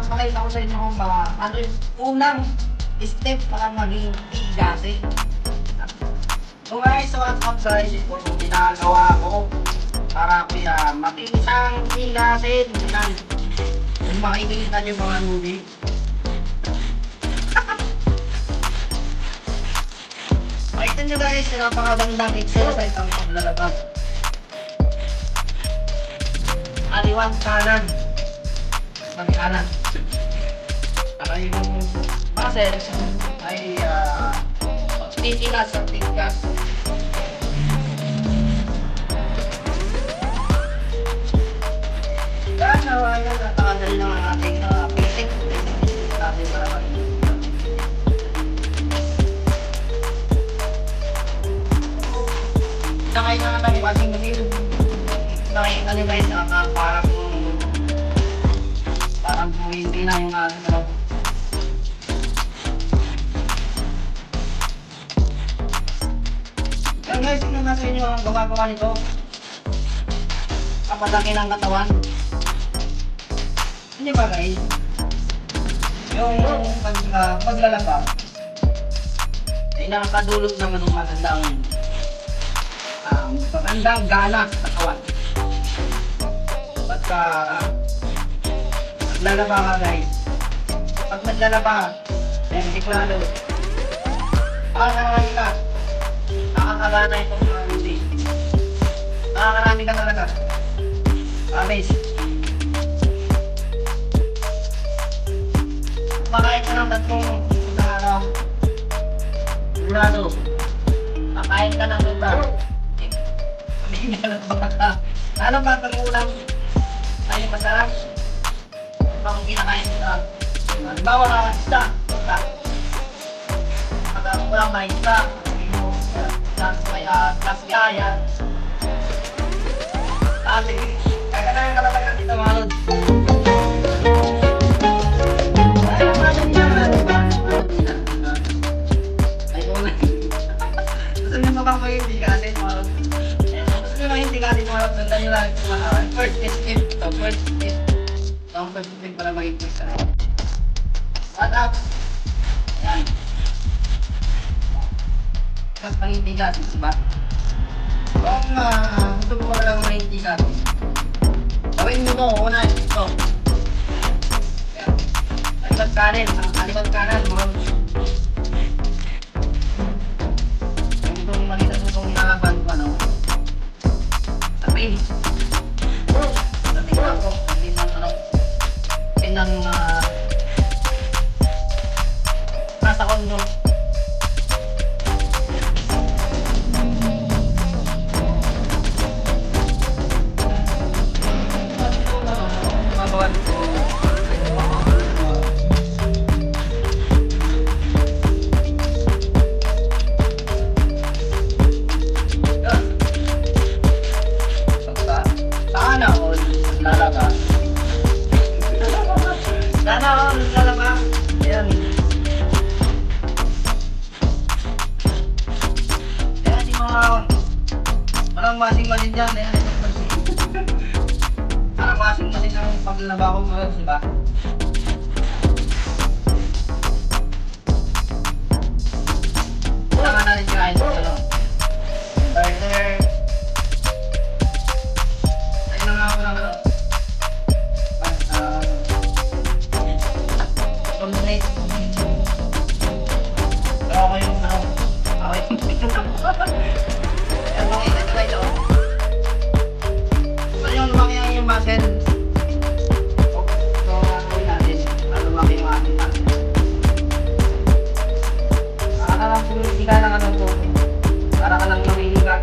Pakita ko sa inyo kung ano yung unang step para maging tigasin. So guys, what's up guys? Ito yung ginagawa ko para kuya mapinisang tigasin. Yan. Kung makikita nyo mga newbie. Makita nyo guys, napakagandang exercise ang paglalabas. Aliwan kanan. Sabi kanan. Para yung muscles ay titigas at titigas. Kaya nawalan at takadal ng ating basic natin para nakay na natin yung ating magiging nakikita nyo guys parang hindi na yung ating ano. Kaya guys, tingnan na sa inyo ang gumagawa nito. Kapadaki ng katawan. Hindi ba guys? Yung paglalaba ay nakakadulot naman ng magandang gana sa katawan. Pagka maglalaba ka guys, pag maglalaba ka, siklado, nakakarami ka, nakakagana itong mga hindi. Nakakarami ka talaga. Amis. Makain ka ng tatlong araw. Sigurado. Makain ka ng lupa. Ano ba pag ulam? Ay masarap. Bakit kinakain ka? Halimbawa na isda. Pag ulam na isda. Tapos kaya. Kasi kaganayan ka talaga dito mga lod. Ay kung na. Gusto nyo ba bang maging tigasin mga lod? Gusto nyo maging tigasin mga lod? Sundan nyo lang ito. First step. First step. Ang first step para maging tigasin. What up? Ayan. Tapos maging tigasin diba? Kung gusto mo lang maging tigasin, gawin mo ito, una ito. Alibad kanan, alibad kanan mga itong malita itong nakaban ko ano. Tapi sa tingnan ko, hindi ng ano, ng nasa kondo. Parang masing-masing dyan eh. Parang masing-masing ang paglaba ko mga diba? Kailangan natin kain ito ano? Burger. Ayun na nga ako ng ano? Complete. Pero ako yung ano? Ako yung muscle. So, gawin natin. Lumaki yung ating muscle. Para ka lang pumitika ng ano po. Para ka lang mamihiga.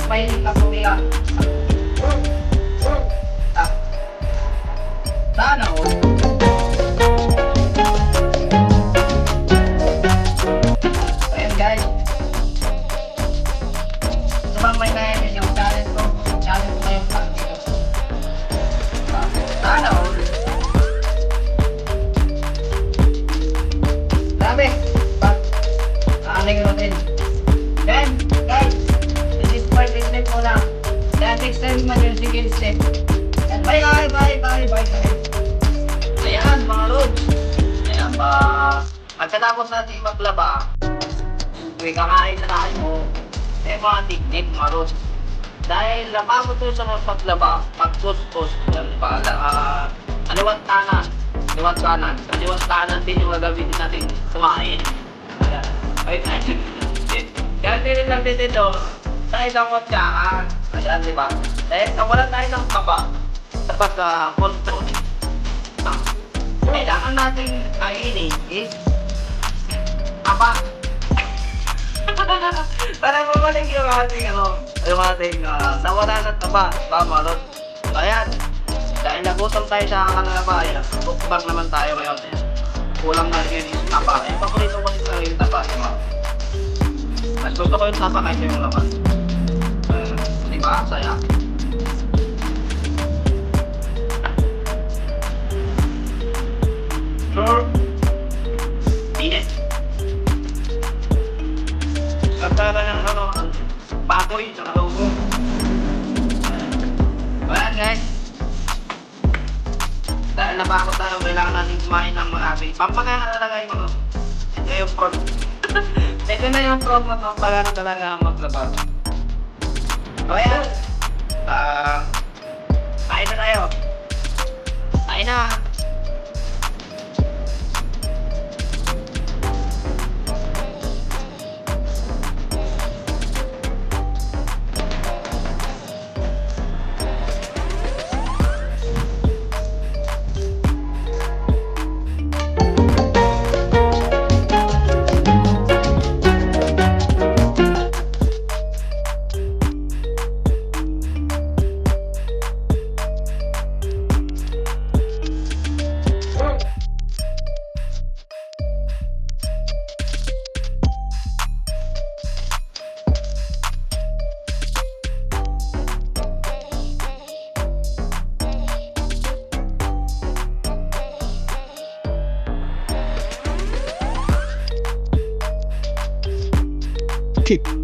Mahilig ka pumiga. Sana o. So, yun guys. Sumamay na yun yung challenge ko. Challenge ko yung practice. Sana all. Dami. Aaning natin. Then, guys, this is part step mo lang. Then, next time man yung second step. And bye. mga lods. Kaya pagkatapos natin maglaba, may kakain na tayo. Mga technique mga lods. Dahil bago ito sa paglaba, pagkuskus, aliwat kanan, aliwat kanan din yung gagawin natin kumain. Ay, kaya din lang din ito, sa isang watsakan. Ayan, di ba? Dahil nawalan tayo ng kaba sa pagka-control. Kailangan natin kainin is kaba. Para bumalik yung ating nawala ng taba, tama nun. Ayan, dahil nagutom tayo sa kanalabayan, bukbang naman tayo ngayon. Kulang na rin yung taba. Eh, paborito ko rin yung taba. Mas gusto ko yung taba kahit yung laman. Diba? Saya. Sure. Init. Nagtala ng baboy sa logo. Ayan guys. Dahil napakot tayo, kailangan natin kumain ng marami. Pampagana talaga yung ito yung prog. Ito na yung prog na pampagana talaga maglabas. O ayan. Kain na tayo. Kain na. Keep